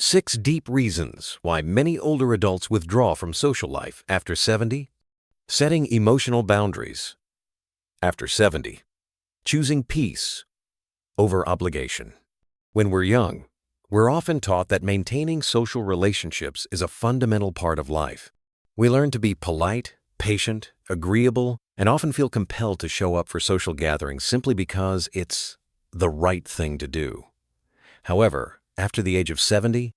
6 deep reasons why many older adults withdraw from social life after 70. Setting emotional boundaries after 70. Choosing peace over obligation. When we're young, we're often taught that maintaining social relationships is a fundamental part of life. We learn to be polite, patient, agreeable, and often feel compelled to show up for social gatherings simply because it's the right thing to do. However, after the age of 70,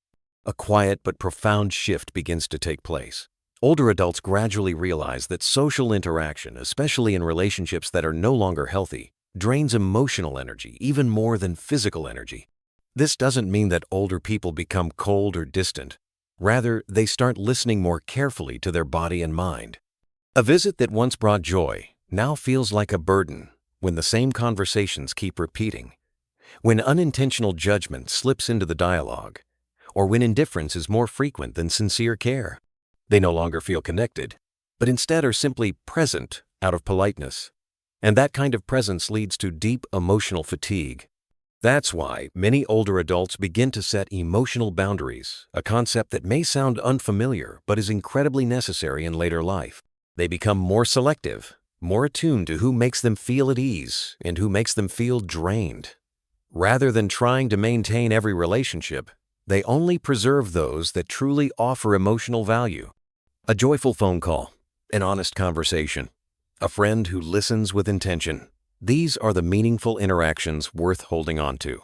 a quiet but profound shift begins to take place. Older adults gradually realize that social interaction, especially in relationships that are no longer healthy, drains emotional energy even more than physical energy. This doesn't mean that older people become cold or distant. Rather, they start listening more carefully to their body and mind. A visit that once brought joy now feels like a burden when the same conversations keep repeating, when unintentional judgment slips into the dialogue, or when indifference is more frequent than sincere care. They no longer feel connected, but instead are simply present out of politeness. And that kind of presence leads to deep emotional fatigue. That's why many older adults begin to set emotional boundaries, a concept that may sound unfamiliar but is incredibly necessary in later life. They become more selective, more attuned to who makes them feel at ease and who makes them feel drained. Rather than trying to maintain every relationship, they only preserve those that truly offer emotional value. A joyful phone call, an honest conversation, a friend who listens with intention. These are the meaningful interactions worth holding on to.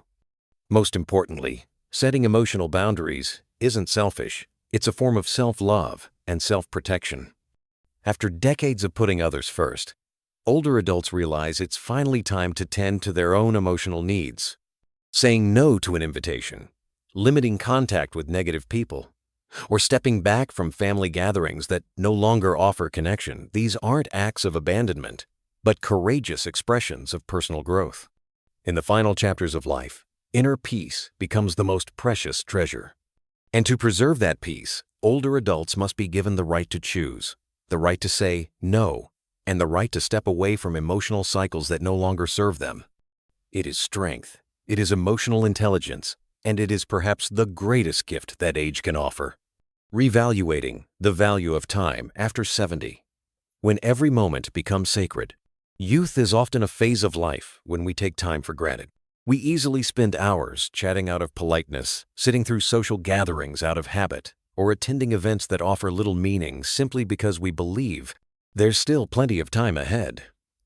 Most importantly, setting emotional boundaries isn't selfish. It's a form of self-love and self-protection. After decades of putting others first, older adults realize it's finally time to tend to their own emotional needs. Saying no to an invitation, limiting contact with negative people, or stepping back from family gatherings that no longer offer connection, these aren't acts of abandonment, but courageous expressions of personal growth. In the final chapters of life, inner peace becomes the most precious treasure. And to preserve that peace, older adults must be given the right to choose, the right to say no, and the right to step away from emotional cycles that no longer serve them. It is strength, it is emotional intelligence, and it is perhaps the greatest gift that age can offer. Revaluating the value of time after 70. When every moment becomes sacred. Youth is often a phase of life when we take time for granted. We easily spend hours chatting out of politeness, sitting through social gatherings out of habit, or attending events that offer little meaning simply because we believe there's still plenty of time ahead.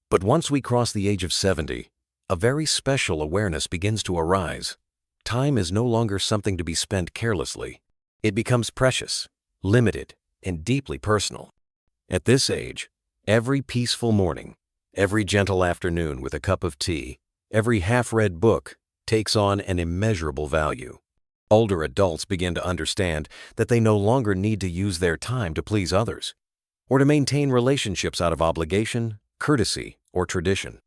But once we cross the age of 70, a very special awareness begins to arise. Time is no longer something to be spent carelessly. It becomes precious, limited, and deeply personal. At this age, every peaceful morning, every gentle afternoon with a cup of tea, every half-read book takes on an immeasurable value. Older adults begin to understand that they no longer need to use their time to please others, or to maintain relationships out of obligation, courtesy, or tradition.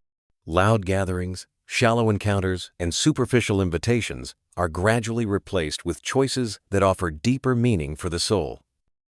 Loud gatherings, shallow encounters, and superficial invitations are gradually replaced with choices that offer deeper meaning for the soul.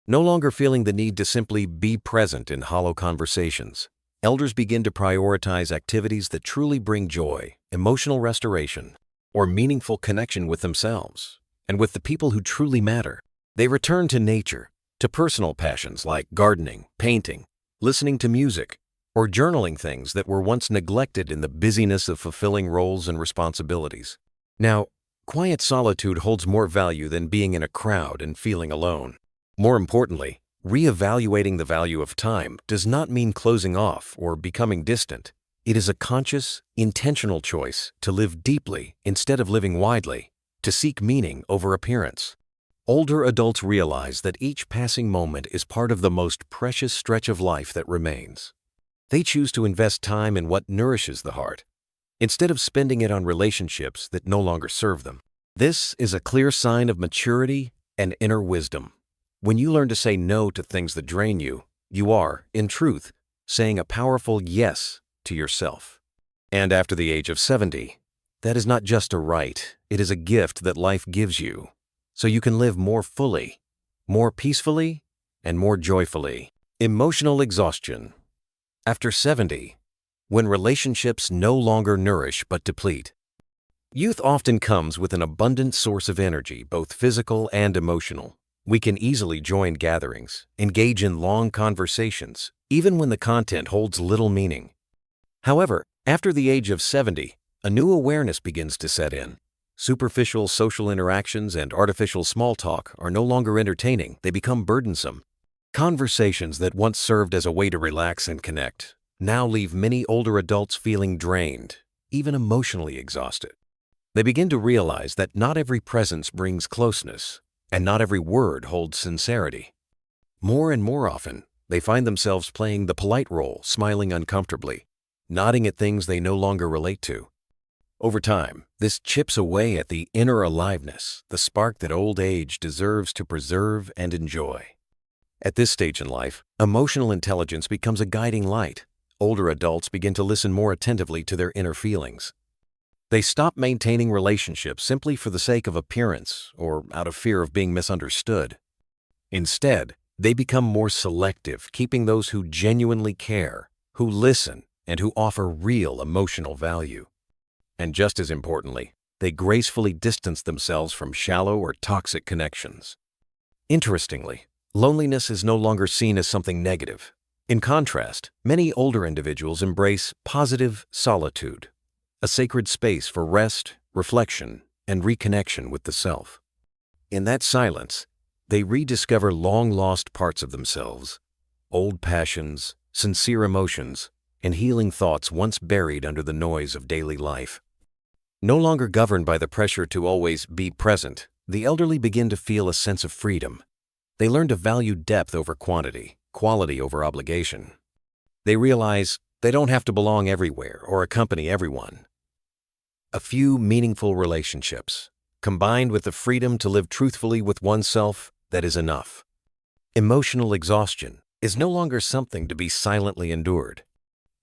No longer feeling the need to simply be present in hollow conversations, elders begin to prioritize activities that truly bring joy, emotional restoration, or meaningful connection with themselves and with the people who truly matter. They return to nature, to personal passions like gardening, painting, listening to music, or journaling things that were once neglected in the busyness of fulfilling roles and responsibilities. Now, quiet solitude holds more value than being in a crowd and feeling alone. More importantly, reevaluating the value of time does not mean closing off or becoming distant. It is a conscious, intentional choice to live deeply instead of living widely, to seek meaning over appearance. Older adults realize that each passing moment is part of the most precious stretch of life that remains. They choose to invest time in what nourishes the heart, instead of spending it on relationships that no longer serve them. This is a clear sign of maturity and inner wisdom. When you learn to say no to things that drain you, you are, in truth, saying a powerful yes to yourself. And after the age of 70, that is not just a right, it is a gift that life gives you, so you can live more fully, more peacefully, and more joyfully. Emotional exhaustion. After 70, when relationships no longer nourish but deplete. Youth often comes with an abundant source of energy, both physical and emotional. We can easily join gatherings, engage in long conversations, even when the content holds little meaning. However, after the age of 70, a new awareness begins to set in. Superficial social interactions and artificial small talk are no longer entertaining, they become burdensome. Conversations that once served as a way to relax and connect now leave many older adults feeling drained, even emotionally exhausted. They begin to realize that not every presence brings closeness, and not every word holds sincerity. More and more often, they find themselves playing the polite role, smiling uncomfortably, nodding at things they no longer relate to. Over time, this chips away at the inner aliveness, the spark that old age deserves to preserve and enjoy. At this stage in life, emotional intelligence becomes a guiding light. Older adults begin to listen more attentively to their inner feelings. They stop maintaining relationships simply for the sake of appearance or out of fear of being misunderstood. Instead, they become more selective, keeping those who genuinely care, who listen, and who offer real emotional value. And just as importantly, they gracefully distance themselves from shallow or toxic connections. Interestingly, loneliness is no longer seen as something negative. In contrast, many older individuals embrace positive solitude, a sacred space for rest, reflection, and reconnection with the self. In that silence, they rediscover long-lost parts of themselves, old passions, sincere emotions, and healing thoughts once buried under the noise of daily life. No longer governed by the pressure to always be present, the elderly begin to feel a sense of freedom. They learn to value depth over quantity, quality over obligation. They realize they don't have to belong everywhere or accompany everyone. A few meaningful relationships, combined with the freedom to live truthfully with oneself, that is enough. Emotional exhaustion is no longer something to be silently endured.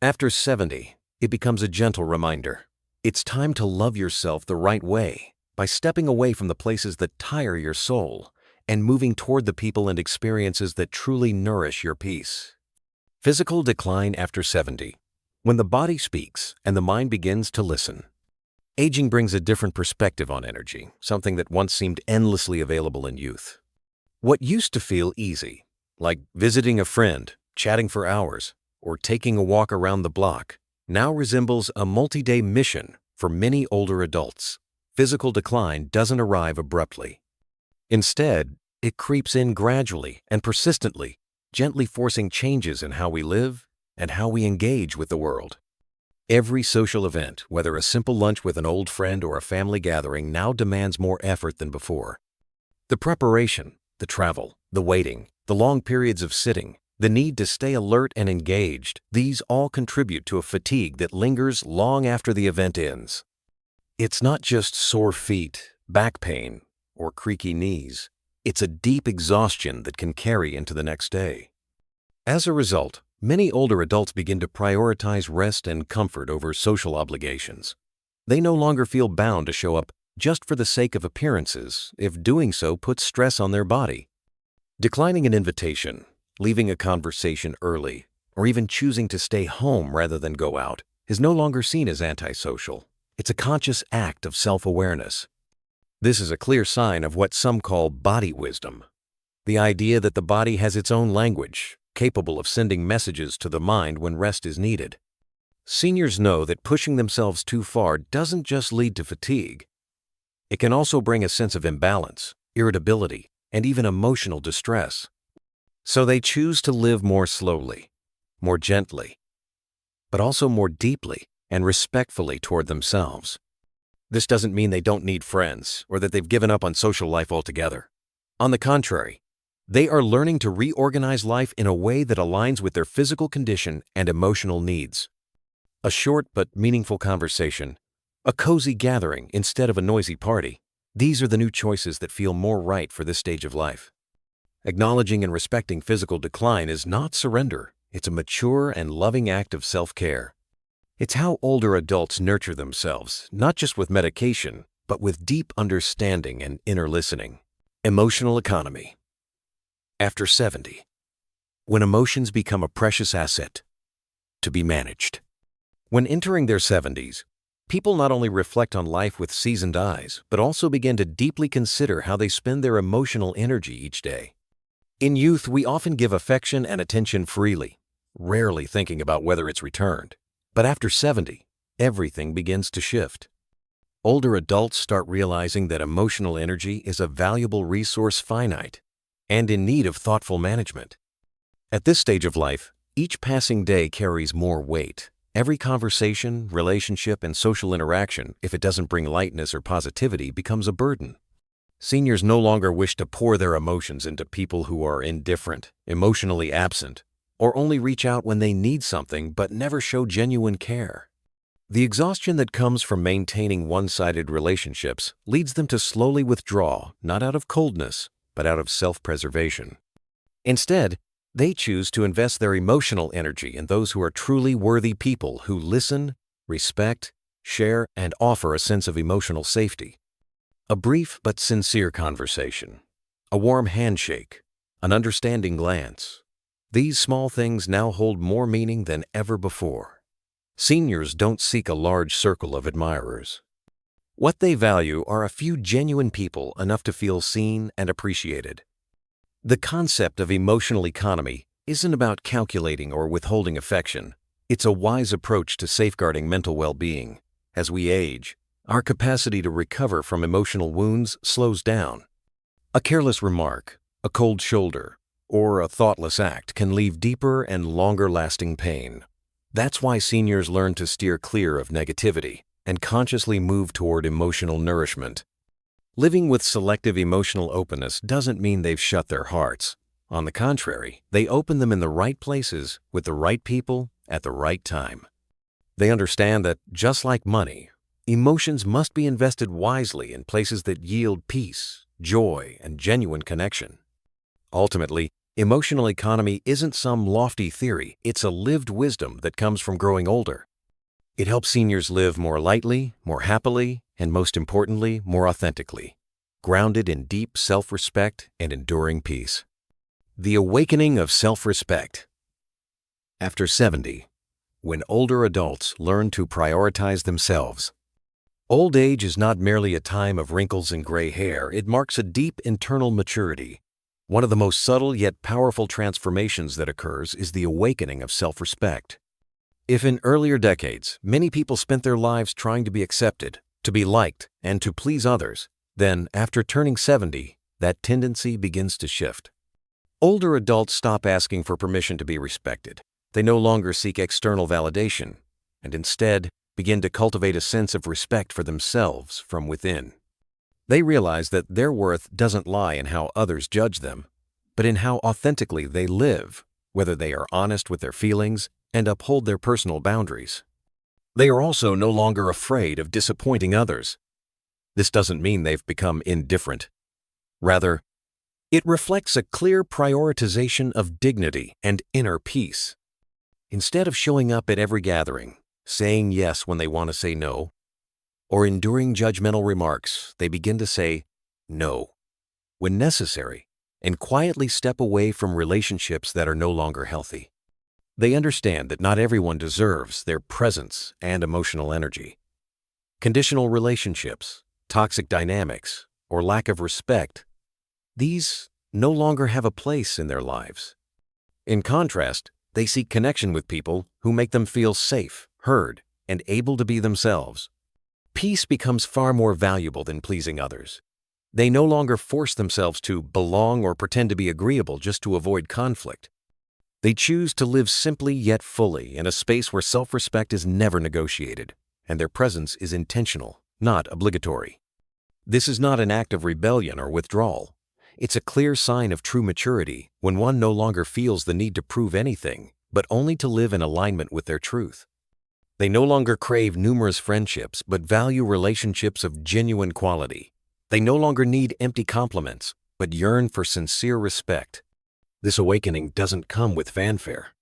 After 70, it becomes a gentle reminder. It's time to love yourself the right way by stepping away from the places that tire your soul and moving toward the people and experiences that truly nourish your peace. Physical decline after 70. When the body speaks and the mind begins to listen. Aging brings a different perspective on energy, something that once seemed endlessly available in youth. What used to feel easy, like visiting a friend, chatting for hours, or taking a walk around the block, now resembles a multi-day mission for many older adults. Physical decline doesn't arrive abruptly. Instead, it creeps in gradually and persistently, gently forcing changes in how we live and how we engage with the world. Every social event, whether a simple lunch with an old friend or a family gathering, now demands more effort than before. The preparation, the travel, the waiting, the long periods of sitting, the need to stay alert and engaged, these all contribute to a fatigue that lingers long after the event ends. It's not just sore feet, back pain, or creaky knees. It's a deep exhaustion that can carry into the next day. As a result, many older adults begin to prioritize rest and comfort over social obligations. They no longer feel bound to show up just for the sake of appearances if doing so puts stress on their body. Declining an invitation, leaving a conversation early, or even choosing to stay home rather than go out is no longer seen as antisocial. It's a conscious act of self-awareness. This is a clear sign of what some call body wisdom, the idea that the body has its own language, capable of sending messages to the mind when rest is needed. Seniors know that pushing themselves too far doesn't just lead to fatigue. It can also bring a sense of imbalance, irritability, and even emotional distress. So they choose to live more slowly, more gently, but also more deeply and respectfully toward themselves. This doesn't mean they don't need friends or that they've given up on social life altogether. On the contrary, they are learning to reorganize life in a way that aligns with their physical condition and emotional needs. A short but meaningful conversation, a cozy gathering instead of a noisy party, these are the new choices that feel more right for this stage of life. Acknowledging and respecting physical decline is not surrender. It's a mature and loving act of self-care. It's how older adults nurture themselves, not just with medication, but with deep understanding and inner listening. Emotional economy. After 70, when emotions become a precious asset to be managed. When entering their 70s, People not only reflect on life with seasoned eyes, but also begin to deeply consider how they spend their emotional energy each day. In youth, we often give affection and attention freely, rarely thinking about whether it's returned. But after 70, everything begins to shift. Older adults start realizing that emotional energy is a valuable resource, finite, and in need of thoughtful management. At this stage of life, each passing day carries more weight. Every conversation, relationship, and social interaction, if it doesn't bring lightness or positivity, becomes a burden. Seniors no longer wish to pour their emotions into people who are indifferent, emotionally absent, or only reach out when they need something but never show genuine care. The exhaustion that comes from maintaining one-sided relationships leads them to slowly withdraw, not out of coldness, but out of self-preservation. Instead, they choose to invest their emotional energy in those who are truly worthy people who listen, respect, share, and offer a sense of emotional safety. A brief but sincere conversation, a warm handshake, an understanding glance. These small things now hold more meaning than ever before. Seniors don't seek a large circle of admirers. What they value are a few genuine people enough to feel seen and appreciated. The concept of emotional economy isn't about calculating or withholding affection. It's a wise approach to safeguarding mental well-being. As we age, our capacity to recover from emotional wounds slows down. A careless remark, a cold shoulder, or a thoughtless act can leave deeper and longer-lasting pain. That's why seniors learn to steer clear of negativity and consciously move toward emotional nourishment. Living with selective emotional openness doesn't mean they've shut their hearts. On the contrary, they open them in the right places with the right people at the right time. They understand that, just like money, emotions must be invested wisely in places that yield peace, joy, and genuine connection. Ultimately, emotional economy isn't some lofty theory, it's a lived wisdom that comes from growing older. It helps seniors live more lightly, more happily, and most importantly, more authentically, grounded in deep self-respect and enduring peace. The awakening of self-respect. After 70, when older adults learn to prioritize themselves. Old age is not merely a time of wrinkles and gray hair, it marks a deep internal maturity. One of the most subtle yet powerful transformations that occurs is the awakening of self-respect. If in earlier decades, many people spent their lives trying to be accepted, to be liked, and to please others, then, after turning 70, that tendency begins to shift. Older adults stop asking for permission to be respected. They no longer seek external validation, and instead begin to cultivate a sense of respect for themselves from within. They realize that their worth doesn't lie in how others judge them, but in how authentically they live, whether they are honest with their feelings and uphold their personal boundaries. They are also no longer afraid of disappointing others. This doesn't mean they've become indifferent. Rather, it reflects a clear prioritization of dignity and inner peace. Instead of showing up at every gathering, saying yes when they want to say no, or enduring judgmental remarks, they begin to say no when necessary and quietly step away from relationships that are no longer healthy. They understand that not everyone deserves their presence and emotional energy. Conditional relationships, toxic dynamics, or lack of respect, these no longer have a place in their lives. In contrast, they seek connection with people who make them feel safe, heard, and able to be themselves. Peace becomes far more valuable than pleasing others. They no longer force themselves to belong or pretend to be agreeable just to avoid conflict. They choose to live simply yet fully in a space where self-respect is never negotiated, and their presence is intentional, not obligatory. This is not an act of rebellion or withdrawal. It's a clear sign of true maturity when one no longer feels the need to prove anything, but only to live in alignment with their truth. They no longer crave numerous friendships, but value relationships of genuine quality. They no longer need empty compliments, but yearn for sincere respect. This awakening doesn't come with fanfare.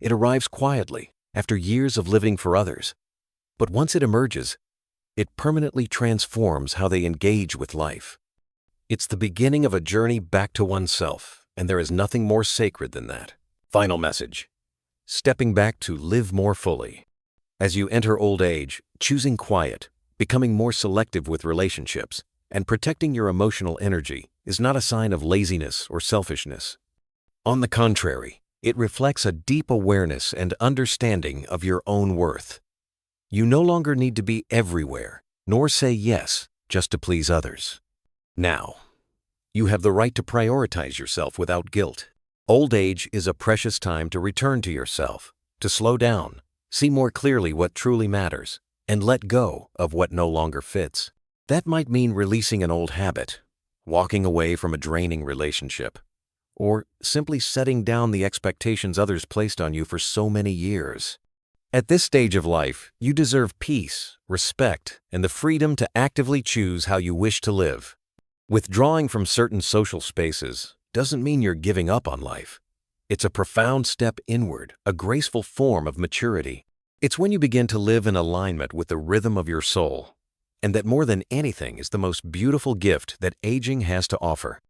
It arrives quietly, after years of living for others. But once it emerges, it permanently transforms how they engage with life. It's the beginning of a journey back to oneself, and there is nothing more sacred than that. Final message: stepping back to live more fully. As you enter old age, choosing quiet, becoming more selective with relationships, and protecting your emotional energy is not a sign of laziness or selfishness. On the contrary, it reflects a deep awareness and understanding of your own worth. You no longer need to be everywhere, nor say yes just to please others. Now, you have the right to prioritize yourself without guilt. Old age is a precious time to return to yourself, to slow down, see more clearly what truly matters, and let go of what no longer fits. That might mean releasing an old habit, walking away from a draining relationship, or simply setting down the expectations others placed on you for so many years. At this stage of life, you deserve peace, respect, and the freedom to actively choose how you wish to live. Withdrawing from certain social spaces doesn't mean you're giving up on life. It's a profound step inward, a graceful form of maturity. It's when you begin to live in alignment with the rhythm of your soul, and that more than anything is the most beautiful gift that aging has to offer.